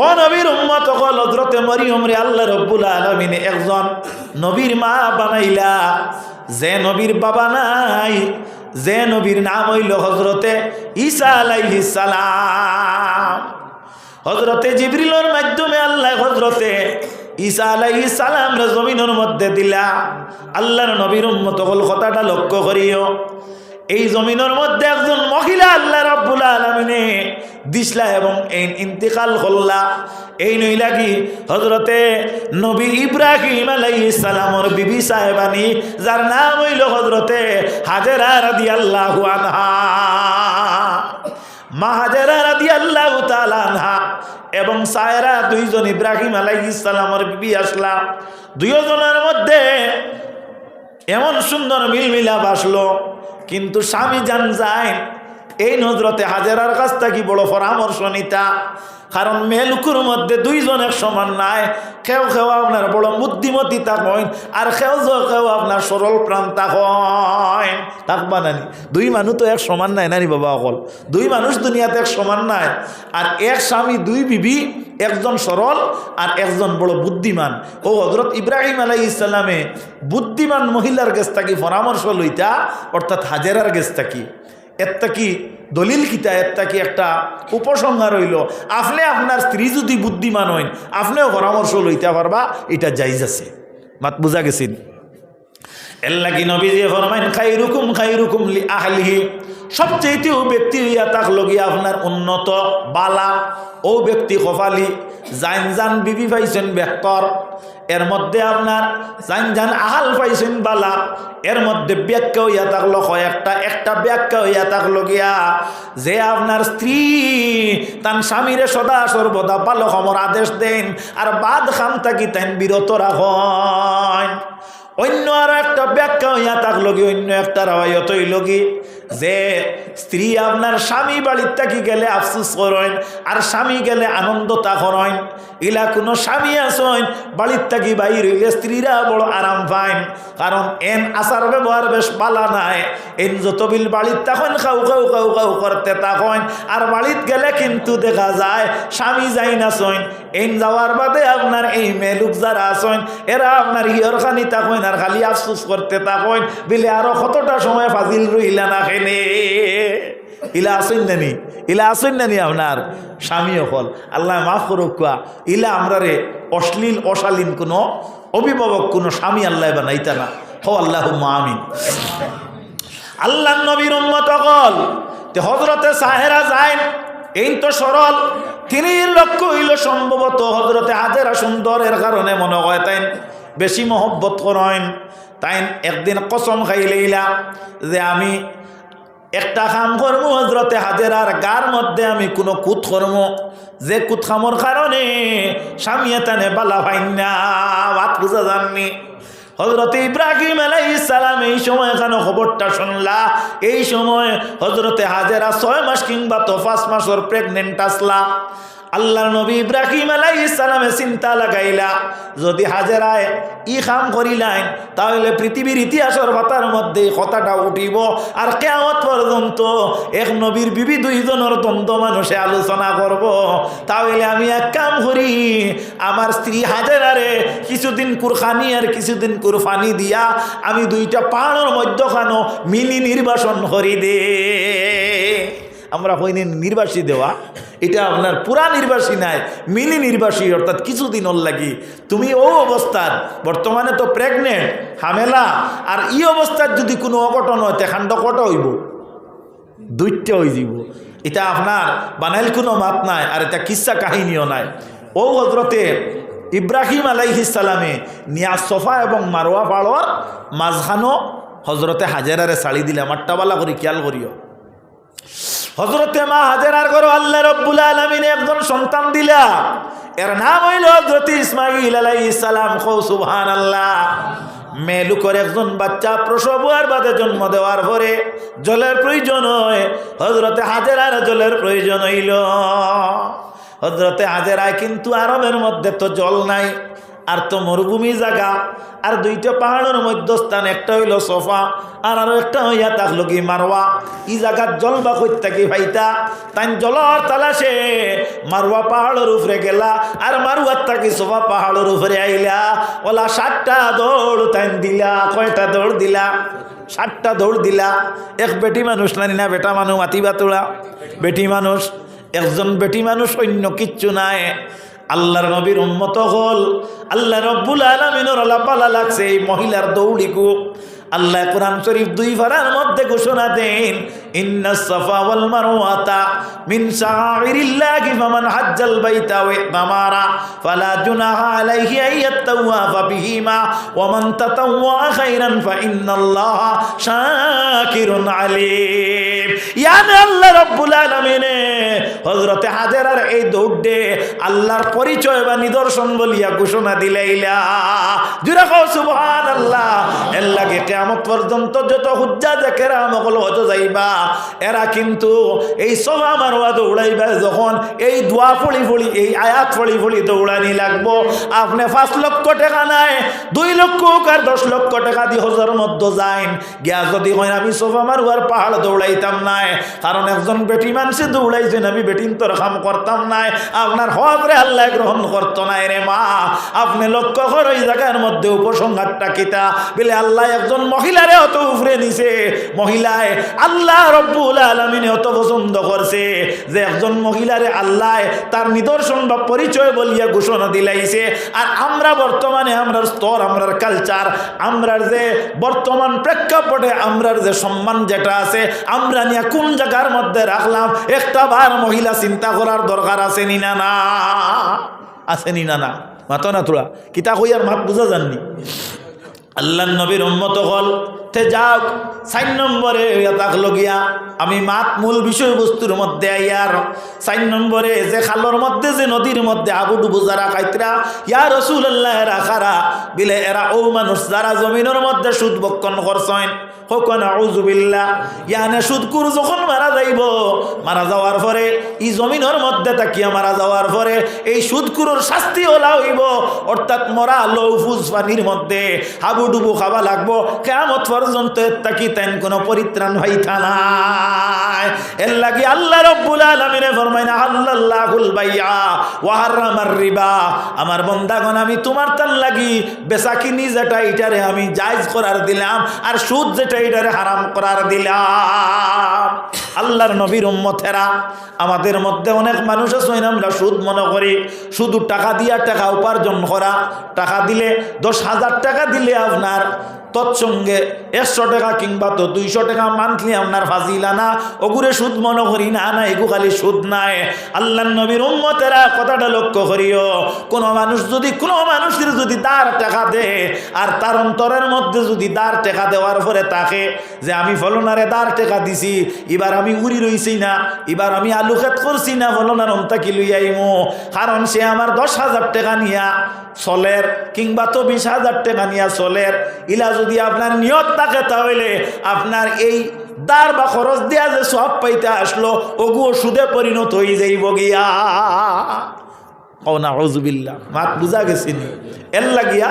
ও নবীর উম্মত হল হযরতে মরিয়ম রে আল্লাহ রব্বুল আলামিন একজন নবীর মা বানাইলা। যে নবীর বাবা নাই, যে নবীর নাম হইল হযরতে ঈসা আলাইহিস সালাম। হযরতে জিবরিলের মাধ্যমে আল্লাহ হযরতে ঈসা আলাইহিস সালাম রে জমিনের মধ্যে দিলা। আল্লাহর নবীর উম্মত হল কথাটা লক্ষ্য করিও, এই জমিনের মধ্যে একজন মহিলা আল্লাহ রাব্বুল আলামিনে দিসলা এবং এই ইন্তিকাল করলা। এই নইলা কি হযরতে নবী ইব্রাহিম আলাইহিস সালামের বিবি সাহেবানি, যার নাম হইল হযরতে হাজেরা রাদিয়াল্লাহু আনহা। মা হাজেরা রাদিয়াল্লাহু তাআলা আনহা এবং সায়রা, দুইজন ইব্রাহিম আলাইহিস সালামের বিবি আসলা। দুইজনের মধ্যে এমন সুন্দর মিলমিলাপ আসলো, কিন্তু স্বামী জান যায় এই নজরতে হাজেরার কাছ থেকে বড় পরামর্শ নিতা। কারণ মেলুকুর মধ্যে দুইজন এক সমান নাই। কেউ কেউ আপনার বড় বুদ্ধিমতী থাকেন আর কেউ আপনার সরল প্রাণ থাকেন। থাকবা নানি, দুই মানুষ তো এক সমান নাই নানি বাবা অকল। দুই মানুষ দুনিয়াতে এক সমান নাই। আর এক স্বামী দুই বিবি, একজন সরল আর একজন বড় বুদ্ধিমান। ও হযরত ইব্রাহিম আলাইহিস সালামে বুদ্ধিমান মহিলার কাছ থেকে পরামর্শ লইতা, অর্থাৎ হাজেরার কাছ থেকে। এরটা কি দলিল কিতা, এরটা কি একটা উপসংহার হইল। আপনি আপনার স্ত্রী যদি বুদ্ধিমান হইন, আপনিও পরামর্শ লইতে পারবা, এটা জায়েজ আছে। মাত বুঝা গেছেন? এর লাগি নবীজি ফরমাইন খাইরুকুম লি আহলিহি, সবচেয়ে ব্যক্তি হইয়া থাকলো গিয়া আপনার উন্নত বালা ও ব্যক্তি কপালি। জান বিবি পাইছেন বেহতর, এর মধ্যে আপনার জান আহাল পাইছেন বালা। এর মধ্যে ব্যাখ্যা হইয়া থাকলো একটা ব্যাখ্যা হইয়া থাকলো গিয়া যে আপনার স্ত্রী তার স্বামীরে সদা সর্বদা ভালো খবর আদেশ দেন আর বাদ খান থাকি তাই বিরত রাখেন। অন্য আরো একটা ব্যাখ্যা হইয়া থাকলো কি, অন্য একটা রাওয়ায়াত হইল কি যে স্ত্রী আপনার স্বামী বাড়ির থাকি গেলে আফসোস করেন আর স্বামী গেলে আনন্দ তা করেন। ইলা কোনো স্বামী আসেন বাড়ির থাকি বাইর হইলে স্ত্রীরা বড় আরাম পায়, কারণ এন আচার ব্যবহার বেশ পালা নাই। এন যতবিল বাড়ির তখন খাও করতে তখন, আর বাড়িত গেলে কিন্তু দেখা যায় স্বামী যাই না সইন। এন যাওয়ার বাদে আপনার এই মেলুক যারা আসেন এরা আপনার হিয়র খানি তখন আর খালি আফসোস করতে তখন বিলে আরো কতটা সময় ফাজিল রইলা না খেনে। ইলা আসেন নানি, ইলা আসেন নানি আপনার স্বামী হল, আল্লাহ মাফ করুক কোয়া, ইলা আমরা রে অশ্লীল অশালীন কোনো অভিভাবক কোনো স্বামী আল্লাহ বানাইতা না। হো আল্লাহুম্মা আমিন। আল্লাহ নবীর উম্মত হল তে হযরতে সাহেরা যায় এই তো সরল, তিনি লক্ষ্য হইল সম্ভবত হযরতে হাজেরা সুন্দরের কারণে মনে হয় তাই বেশি মহব্বত করেন। তাই একদিন কসম খাইলেইলা যে আমি একটা কাম করবো, হযরতে হাজেরার গার মধ্যে আমি কোনো কুত করবো যে কুত খামর কারণে স্বামী তানে বালা পাইন না। বাত বুঝা জাননি। হযরতে ইব্রাহিম আলাইহিস সালাম এই সময় এখানে খবরটা শুনলা, এই সময় হযরতে হাজেরা 6 মাস কিংবা তো 5 মাসের প্রেগনেন্ট আসলা। আল্লাহর নবী ইব্রাহিম আলাইহিস সালামে চিন্তা লাগাইলা যদি হাজেরায় ই কাম করিলেন তাহলে পৃথিবীর ইতিহাসের পাতার মধ্যে কথাটা উঠিব, আর কিয়ামত পর্যন্ত এক নবীর বিবি দুইজনের দ্বন্দ্ব মানুষে আলোচনা করব। তাহলে আমি এক কাম করি, আমার স্ত্রী হাজেরারে কিছুদিন কুরখানি আর কিছুদিন কুরফানি দিয়া আমি দুইটা পাহাড়ের মধ্যখানো মিনি নির্বাসন করি দে। আমরা হইনি নির্বাসী দেওয়া, এটা আপনার পুরা নির্বাসী নাই, মিনি নির্বাসী, অর্থাৎ কিছুদিন ওর লাগি তুমি ও অবস্থার বর্তমানে তো প্রেগনেন্ট হামেলা, আর ই অবস্থার যদি কোনো অঘটন হয় তেখান্ড কটা হইব, 2টা হয়ে যাব। এটা আপনার বানাইল কোনো মাত নাই, আর এটা কিসা কাহিনীও নাই। ও হযরতে ইব্রাহিম আলাইহিস সালামে নিয়া সফা এবং মারওয়া পাড়র মাঝখানো হযরতে হাজেরারে ছাড়ি দিলে। মাট্টাবালা করি খেয়াল করিও, হযরতে মা হাজেরার ঘরে আল্লাহ রাব্বুল আলামিন একজন সন্তান দিলা, এর নাম হইল হযরত ইসমাঈল আলাইহিস সালাম। কও সুবহানাল্লাহ। মেলুকর একজন বাচ্চা প্রসব হওয়ার বাদে জন্ম দেওয়ার পরে জলের প্রয়োজন হয়, হযরতে হাজেরার জলের প্রয়োজন হইল। হযরতে হাজেরায় কিন্তু আরবের মধ্যে তো জল নাই, আর তো মরুভূমি জায়গা, আর 2টা পাহাড়ের মধ্যস্থান, একটা হইল সফা আর আরো একটা হইয়া থাকলো কি মারওয়া। ই জায়গার জল বা কই থাকি ভাইতা, তাই জলর তালাশে মারওয়া পাহাড়ের উপরে গেলা, আর মারওয়ার থাকি সফা পাহাড়ের উপরে আইলা। ওলা 7টা দৌড় তাই দিলা। কয়টা দৌড় দিলা? 7টা দৌড় দিলা। এক বেটি মানুষ নানি না, বেটা মানুষ মাতিবা তোলা, বেটি মানুষ, একজন বেটি মানুষ, অন্য কিচ্ছু নাই। আল্লাহর নবীর উম্মত হল, আল্লাহ রাব্বুল আলামিনের লাপালা লাগছে এই মহিলার দৌড়িকু। আল্লাহ কোরআন শরীফ 2 পারার মধ্যে ঘোষণা দেন, ইন্নাস সাফা ওয়াল মারওয়াতা মিন শাআইরিল্লাহি ফামান হাজ্জাল বাইতা ওয়া ইতামারা ফালা জুনাহা আলাইহি আইয়াতাওয়াফা বিহিমা ওয়া মান তাতাওয়া খাইরান ফা ইন্নাল্লাহা শাকিরুন আলিম। ইয়ানি আল্লাহ রাব্বুল আলামিনে হযরতে হাজেরার এই দৌড়ে আল্লাহর পরিচয় বা নিদর্শন বলিয়া ঘোষণা দিলাইলা। জুরা কও সুবহানাল্লাহ। এর লাগে কিয়ামত পর্যন্ত যত হুজ্জাজে কেরাম হল হজ যাইবা, এরা কিন্তু এই সফা মারওয়া দৌড়াইবা যখন এই দোয়া পড়ি পড়ি, এই আয়াত পড়ি পড়ি দৌড়ানি লাগবো। আপনি 5 লক্ষ টাকা নাই, 2 লক্ষ আর 10 লক্ষ টাকা দিয়ে হজের মধ্যে যাইন গিয়া যদি হয় আমি সফা মারওয়ার পাহাড় দৌড়াইতাম নাই, কারণ একজন বেটি মানুষে দৌড়াইছেন, আমি বেটিন তোর কাম করতাম নাই, আপনার হক রে আল্লাহ গ্রহণ করতো নাই রে মা। আপনি লক্ষ্য করো এই জায়গার মধ্যে উপসংহারটা কিতা বলে আল্লাহ একজন মহিলারে অত উপরে নিছে, মহিলায় আল্লাহ রব্বুল আলামিনে অত পছন্দ করছে যে একজন মহিলারে আল্লাহ তার নিদর্শন বা পরিচয় বলিয়া ঘোষণা দিলাইছে। আর আমরা বর্তমানে আমরার স্তর, আমরার কালচার, আমরার যে বর্তমান প্রেক্ষাপটে আমরার যে সম্মান যেটা আছে, আমরা নিয়ে কোন জায়গার মধ্যে রাখলাম একটা বার মহিলা চিন্তা করার দরকার আছে নি না? না আছে নি না? মাতো না তোরা কিতা কই আর মাত বুঝা যাননি। আল্লাহ নবীর উম্মত হল তে যাক 4 নম্বরে থাকলো গিয়া আমি মাত মূল বিষয়বস্তুর মধ্যে আইয়ার 4 নম্বরে যে খালর মধ্যে যে নদীর মধ্যে আবুডুবু যারা খাইতরা ইয়া রাসূলুল্লাহ এরা খারা বিলে এরা ও মানুষ যারা জমিনের মধ্যে সুদ বক্ষণ করছেন, হকন আউযু বিল্লাহ। ইয়ানে সুদকুর যখন মারা যাইব, মারা যাওয়ার পরে এই জমিনের মধ্যে তাকিয়া মারা যাওয়ার পরে এই সুদকুরের শাস্তি ওলা হইব, অর্থাৎ মরা লৌফুজ পানির মধ্যে হাবুডুবু খাওয়া লাগবো। কিয়ামত পর্যন্ত তাকি তেন কোনো পরিত্রাণ হইতা নাই। এর লাগি আল্লাহ রব্বুল আলামিনে ফরমায় না আল্লাহুল বাইয়া ওয়া হারামার রিবা। আমার বান্দাগণ আমি তোমার তার লাগি বেচাকিনি যেটা এটারে আমি জায়েজ করার দিলাম, আর সুদ যেটা এটারে হারাম করার দিলাম। আল্লাহর নবীর উম্মতেরা, আমাদের মধ্যে অনেক মানুষ আছে আমরা সুদ মনে করি শুধু টাকা দিয়া টাকা উপার্জন করা। টাকা দিলে 10,000 টাকা দিলে আপনার তৎসঙ্গে 100 টাকা কিংবা তো 200 টাকা মান্থলি আপনার ফাজিলা না, ওগুরে সুদ মনে করি না। না, এগু খালি সুদ নাই। আল্লাহর নবীর উম্মতেরা কথাটা লক্ষ্য করিও, কোনো মানুষ যদি কোনো মানুষের যদি তার টাকা দে আর তার অন্তরের মধ্যে যদি তার টাকা দেওয়ার পরে তাকে যে আমি ফলনারে তার টাকা দিছি, এবার আমি উড়ি রইছি না, এবার আমি আলু খেত করছি না, ফলনার অন্তা কি লই আইমো, কারণ সে আমার 10,000 টাকা নিয়া চলের কিংবা তো 20,000 টাকা নিয়া চলের, ইলা যদি আপনার নিয়ত থাকে তাহলে আপনার এই দার বা খরচ দিয়া যে সব পাইতে আসলো ওগুলো সুদে পরিণত হয়ে যাইব গিয়া। নাউযুবিল্লাহ, মাত বুঝা গেছি নি? এর লাগিয়া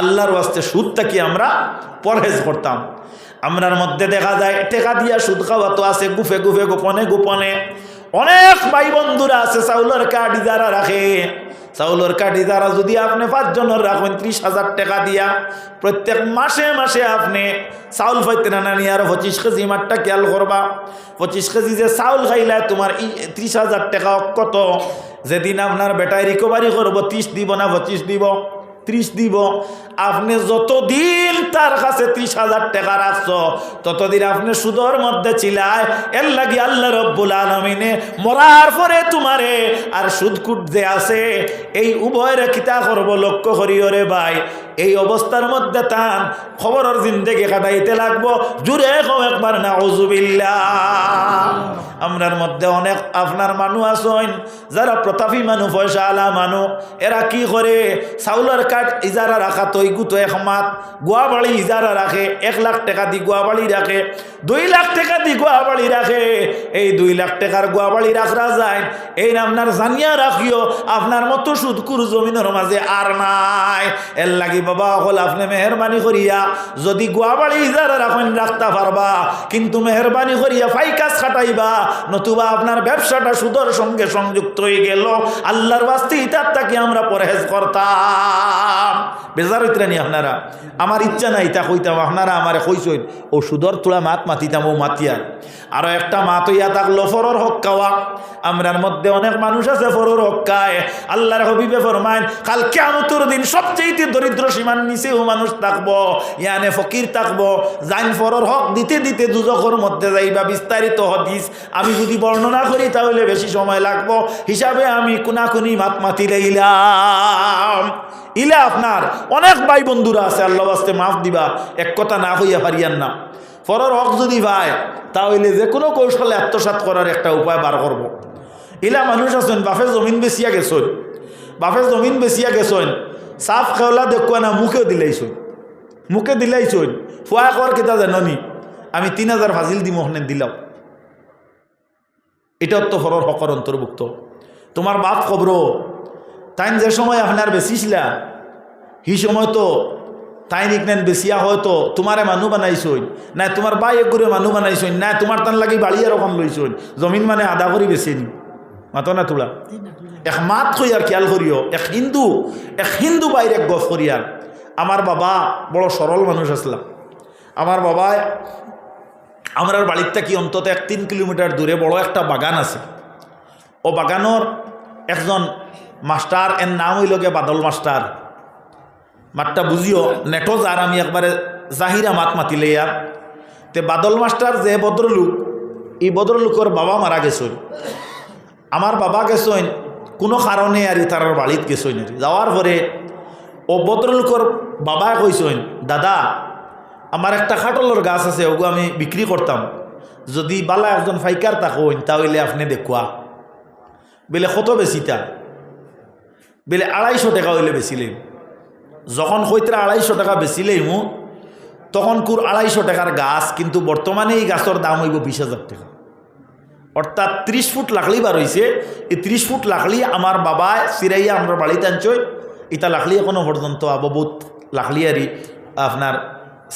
আল্লাহর ওয়াস্তে সুদটা কি আমরা পরহেজ করতাম। আমরার মধ্যে দেখা যায় টেকা দিয়া সুদ খাওয়া তো আছে গুফে গুফে, গোপনে গোপনে। অনেক ভাই বন্ধুরা আছে চাউলের কার্ড যারা রাখে, চাউলের কাঠি দ্বারা যদি আপনি 5 জনের রাখবেন 30,000 টাকা দিয়া, প্রত্যেক মাসে মাসে আপনি চাউল পাইতে না নিয়ে আর 25 কেজি মাঠটা খেয়াল করবা। 25 কেজি যে চাউল খাইলে তোমার 30,000 টাকা কত? যেদিন আপনার বেটায় রিকভারি করবো 30 দিব না 25 দিব? 30 দিব। আপনি যতদিন তার কাছে 30,000 টাকা রাখছ ততদিন আপনি সুদর মধ্যে ছিলায়। এর লাগি আল্লাহ রব্বুল আলামিনে মরার পরে তোমারে আর সুদকুট যে আছে এই উভয়ের কিতা করবো লক্ষ্য করিও রে ভাই। এই অবস্থার মধ্যে তান খবরের জিন্দেগি কাটাইতে লাগবো। জুড়ে হোক একবার নাউযুবিল্লাহ। আমরার মধ্যে অনেক আপনার মানুষ আছেন যারা প্রতাপী মানুষ, পয়সা আলা মানুষ, এরা কি করে চাউলের কাঠ ইজারা রাখা তো গুতো এক মাত গোয়া বাড়ি ইজারা রাখে, 1 লাখ টাকা দি গোয়া বাড়ি রাখে, 2 লাখ টাকা দি গোয়া বাড়ি রাখে। এই 2 লাখ টাকার গোয়া বাড়ি রাখা যায়, এই আপনার জানিয়া রাখিও আপনার মতো সুদকুর জমিনের মাঝে আর নাই। এর লাগি বাবা হল আপনি মেহরবানি করিয়া যদি গোয়া বাড়ি ইজারা রাখেন রাখতে পারবা, কিন্তু মেহরবানি করিয়া ফাইকাস খাটাইবা, নতুবা আপনার ব্যবসাটা সুদর সঙ্গে সংযুক্ত হয়ে গেল। আল্লাহর বাস্তে ইতার তাকে আমরা পরহেজ করতাম। বেজার হইতে নি আপনারা? আমার ইচ্ছা নাই তা কইতাম, আপনারা আমারে কইসইন ও সুদর তোলা মাত মাতিতাম, ও মাতিয়ার। আরো একটা মাত হইয়া থাকলো ফরর হক খাওয়া। আমরার মধ্যে অনেক মানুষ আছে ফরর হক খায়। আল্লাহর হাবিবে ফরমায় কাল কিয়ামতের দিন সবচেয়ে দরিদ্র সীমার নিচেও মানুষ থাকবো, ইয়ানে ফকির থাকবো, জাইন ফরর হক দিতে দিতে দুজখের মধ্যে যাইবা। বিস্তারিত হাদিস আমি যদি বর্ণনা করি তাহলে বেশি সময় লাগবো, হিসাবে আমি কোনাকুনি মাত মাতি লইলাম। ইলা আপনার অনেক ভাই বন্ধুরা আছে, আল্লাহ বাস্তে মাফ দিবা, এক কথা না হইয়া পারিয়ান না। ফরর হক যদি ভাই তাহলে যে কোনো কৌশলে আত্মসাৎ করার একটা উপায় বার করব। ইলা মানুষ আছেন বাপের জমিন বেচিয়া গেছেন, বাপের জমিন বেচিয়া গেছেন, সাফ খেওলা দেখুয়া না মুখেও দিলাইছই, মুখে দিলাইছই। ফুয়া কর কেতা জানি আমি 3,000 ফাজিল দিম ওখানে দিলাম, এটাও তো ফরর হকর অন্তর্ভুক্ত। তোমার বাপ খবর তাই যে সময় আপনার বেচিছিলা সেই সময় তো তাই নিকনেন বেচিয়া হয়তো তোমারে মানুষ বানাইছই না, তোমার বাই এক করে মানুষ বানাইছই না, তোমার তান লাগি বাড়ি এরকম লইছই, জমিন মানে আদা করে বেছে নি মাতো না তোলা। এক মাত কইয়ার খেয়াল করিও, এক হিন্দু বাইরে এক গফ করিয়ার। আমার বাবা বড় সরল মানুষ আসলাম। আমার বাবায় আমার বাড়ির থেকে অন্তত 1-3 কিলোমিটার দূরে বড় একটা বাগান আছে। ও বাগানোর একজন মাস্টার, এর নাম হইল গে বাদল মাস্টার। মাতটা বুঝিও নেটো যার আমি একবারে জাহিরা মাত মাতিলে আর তে বাদল মাস্টার যে ভদ্রলোক, এই ভদ্রলোকের বাবা মারা গেছেন। আমার বাবা গেছেন কোনো কারণে আর তার বাড়িত গেছেন। যাওয়ার পরে ও ভদ্রলোকের বাবা কইছেন, দাদা আমার একটা খাটলের গাছ আছে, ওগু আমি বিক্রি করতাম, যদি বালা একজন ফাইকার থাকেন তাহলে আপনি দেখুয়া। বেলে কত বেচিতা? বেলে 250 টাকা হইলে বেচিলেন। যখন কইতরা 250 টাকা বেচিলেই তখন কুর 250 টাকার গাছ, কিন্তু বর্তমানে এই গাছের দাম হইব 20,000 টাকা। অর্থাৎ 30 ফুট লাকড়ি বার হয়েছে। এই 30 ফুট লাকড়ি আমার বাবা সিরাইয়া আমরা বাড়িতে আনছই। ইটা লাকড়ি এখনো পর্যন্ত আববুত লাকড়ি আরি আপনার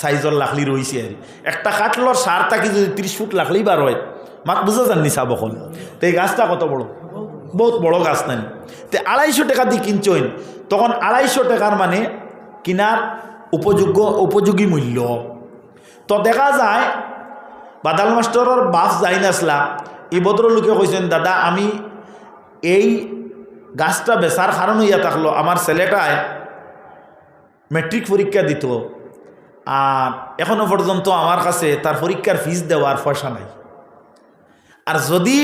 সাইজর লাখলি রয়েছে আর একটা কাঠলর সার থাকি যদি 30 ফুট লাখলি বার হয় মাত বুঝা যাননি চাবকল। তো এই গাছটা কত বড়, বহুত বড় গাছ নাই। তো 250 টাকা দিয়ে কিনছেন, তখন 250 টাকার মানে কিনার উপযোগী মূল্য। তো দেখা যায় বাদাল মাস্টরের বাপ যাই নাসলা এই ভদ্রলোকে কইছেন, দাদা আমি এই গাছটা বেচার কারণ হইয়া থাকলো আমার ছেলেটায় মেট্রিক পরীক্ষা দিত, আর এখনো পর্যন্ত আমার কাছে তার পরীক্ষার ফিস দেওয়ার পয়সা নাই। আর যদি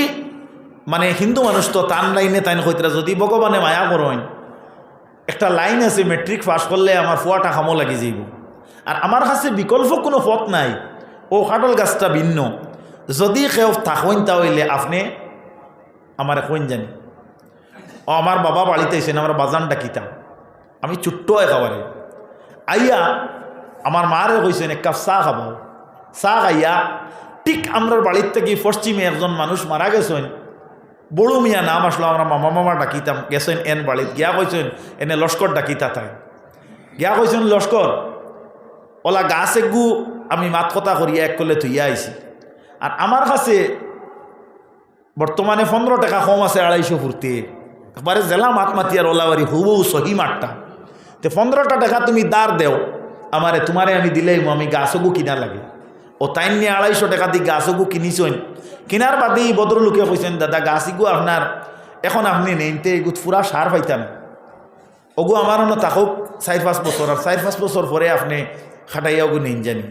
মানে হিন্দু মানুষ তো তার লাইনে তাই কইতরা, যদি ভগবানে মায়া করেন একটা লাইন আছে, মেট্রিক পাস করলে আমার ফুয়াটা খামো লাগি যাইব, আর আমার কাছে বিকল্প কোনো পথ নাই, ও কাটল গাছটা ভিন্ন, যদি কেউ থাকেন তাহলে আপনি আমার কইন জানি। ও আমার বাবা বাড়িতে এসেন, আমরা বাজান ডাকিতাম, আমি ছোট্ট একেবারে আইয়া আমার মারে কইছেন এক কাপ চা খাবো। চা খাইয়া ঠিক আমরা বাড়ির থেকে পশ্চিমে একজন মানুষ মারা গেছেন, বড় মিয়া নাম আসলো, আমরা মামা মামা ডাকিতাম, গেছেন এন বাড়িত গিয়া কইছেন এনে লস্কর ডাকিতা তাই গিয়া কইছেন লস্কর ওলা গাছ একগু আমি মাত কথা করিয়া এক করলে থইয়া আইছি, আর আমার কাছে বর্তমানে 15 টাকা কম আছে 250 ফুরতে, একবারে জেলা মাত মাতিয়ার ওলাবাড়ি হুবু সহি মাঠটা। তো 15টা টাকা তুমি দাঁড় দেও আমারে, তোমারে আমি দিলেই আমি গাছগু কিনা লাগে। ও তাই নিয়ে 250 টাকা দিয়ে গাছগু কিনিছেন, কিনার বাদে এই ভদ্রলোকে কইছেন, দাদা গাছিগু আপনার এখন আপনি নেনতে এগুত পুরা সার পাইতাম, ওগু আমার অন্য তাকুক 4-5 বছর, আর 4-5 বছর পরে আপনি খাটাইয়া ওগু নেন জানি।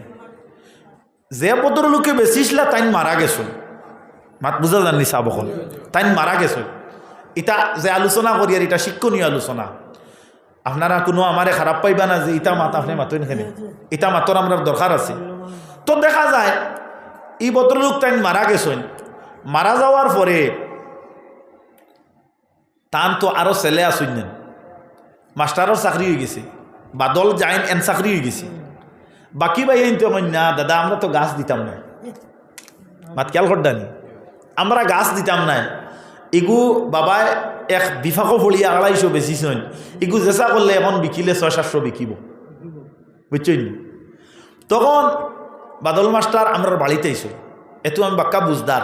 যে ভদ্রলোকে বেচিছিলা তাই মারা গেছো, মাত বুঝা জাননি চাবকল, তাই মারা গেছো। এটা যে আলোচনা করি আর এটা শিক্ষণীয় আলোচনা, আপনারা কোনো আমারে খারাপ পাইবা না যে ইটা মাত আপনি মাতইন খেলে, ইটা মাতর আমরা দরকার আছে। তো দেখা যায় এই ভদ্রলোক তাই মারা গেছেন, মারা যাওয়ার পরে তান তো আরো ছেলে আসুন, মাস্টারের চাকরি হয়ে গেছে, বাদল যাইন এন চাকরি হয়ে গেছে, বাকি ভাই তো না দাদা আমরা তো গাছ দিতাম না, মাত খেয়াল করদানি আমরা গাছ দিতাম না, ইগু বাবায় এক বিফাকো ফলিয়া 250 বেচিছেন, ইগু জেসা করলে এখন বিকিলে 600-700 বিকিব, বুঝছেন। তখন বাদল মাস্টার আমরা বাড়িতে আইসো, এতো আমি বাক্কা বুঝদার,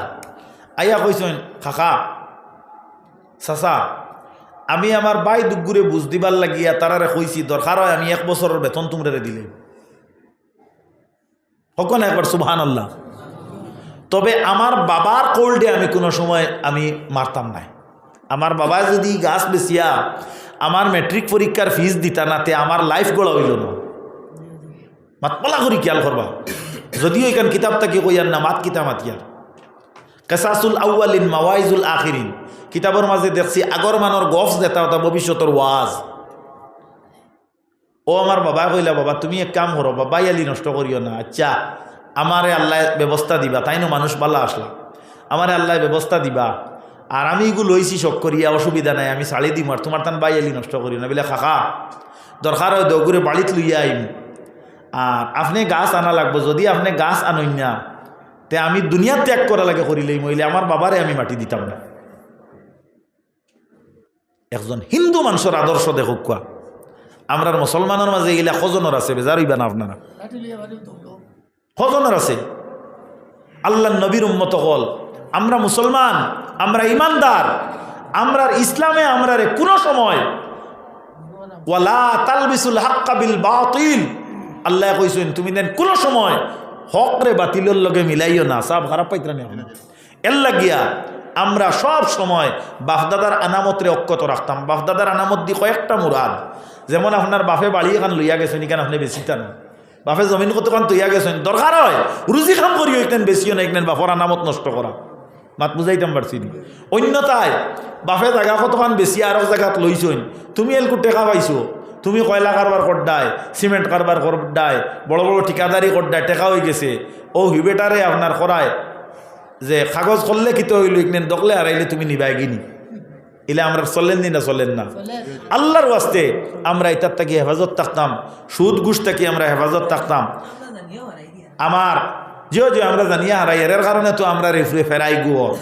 আইয়া কইছেন কাকা চাচা আমি আমার বাই দুগুরে বুঝ দিবার লাগিয়া তারারে কইছি দরকার হয় আমি 1 বছরের বেতন তোমরা দিলে, হকন একবার সুবহানাল্লাহ। তবে আমার বাবার কোল্ডে আমি কোনো সময় আমি মারতাম নাই, আমার বাবা যদি গাছ বেচিয়া আমার মেট্রিক পরীক্ষার ফিস দিতা না তে আমার লাইফ গড়া হইল না, মাতপলা করি খেয়াল করবা। যদিও এখান কিতাব তাকে কইয়ার না মাত কিতা মাতিয়ার কেসাসুল আউয়ালিন মাওয়াইজুল আখিরিন কিতাবের মাঝে দেখছি আগর মানর গফ যেটা ওটা ভবিষ্যতের ওয়াজ। ও আমার বাবা কইলা বাবা তুমি এক কাম করো, বাবা ইয়ালি নষ্ট করিও না, আচ্ছা আমারে আল্লাহ ব্যবস্থা দিবা, তাই না মানুষ বালা আসলা, আমারে আল্লাহ ব্যবস্থা দিবা, আর আমি এগুলো লইছি শখ করিয়া অসুবিধা নাই, আমি ছাড়ি দিম, আর তোমার তান বাইয়ালি নষ্ট করিও না বলে খাকা দরকার হয় দগুরে বাড়িত লইয়া আইম, আর আপনি গাছ আনা লাগবো, যদি আপনি গাছ আনই না তে আমি দুনিয়া ত্যাগ করা লাগে করিলেই মহিলে আমার বাবারে আমি মাটি দিতাম না। একজন হিন্দু মানুষের আদর্শ দেখুক কোয়া, আমরা মুসলমানের মাঝে এগুলা খজনের আছে, বেজার হইবা না আপনারা, খজনের আছে। আল্লাহ নবীর উম্মত হল, আমরা মুসলমান, আমরা ইমানদার, আমরা ইসলামে আমরা কোন সময় ওয়ালা তালবিসুল হাক্কা বিল বাতিল, আল্লাহ কইছেন তুমি দেন কোন সময় হক রে বাতিলের লগে মিলাইও না, সব খারাপ পাইতরা না। এর লাগিয়া আমরা সব সময় বাপদাদার আনামতরে অক্ষত রাখতাম। বাপদাদার আনামত দি কয়েকটা মুরাদ, যেমন আপনার বাপে বাড়ি এখান লইয়া গেছেন, এখানে আপনি বেশিটা না, বাপে জমিন কতক্ষণ তৈয়া গেছেন, দরকার হয় রুজি খাম করিও এখানে বেশিও না, এখানে বাপর আনামত নষ্ট করা, মাত বুঝাইতাম পারছি নি। অন্যতায় বাপে জায়গা কতক্ষণ বেশি আরো জায়গাত লইছইন, তুমি এলকু টেকা পাইছো, তুমি কয়লা কারবার করডায়, সিমেন্ট কারবার করডায়, বড় বড় ঠিকাদারি করডায়, টেকা হয়ে গেছে, ও হিবেটারে আপনার করায় যে কাগজ করলে কিতে হইল এখানে দখলে হারাইলে তুমি নিবাই গিনি, এলে আমরা চলেন নি না চলেন না। আল্লাহর ওয়াস্তে আমরা এটার থাকি হেফাজত থাকতাম, সুদ ঘুষ থাকি আমরা হেফাজত থাকতাম। আমার যে আমরা জানিয়া হারাই, এর কারণে তো আমরা রেফরে ফেরাই গুয়র,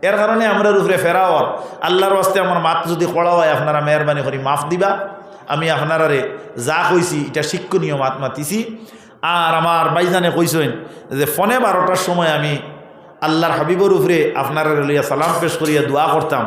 এর কারণে আমরা রুফরে ফেরাওয়ার। আল্লাহর ওয়াস্তে আমার মাত যদি কড়া হয় আপনারা মেহরবানি করি মাফ দিবা। আমি আপনারা যা কইছি এটা শিক্ষণীয় মাত মাতিছি। আর আমার ভাইজানে কইছেন যে ফোনে 12টার সময় আমি আল্লাহর হাবিবর উপরে আপনারা লইয়া সালাম পেশ করিয়া দোয়া করতাম।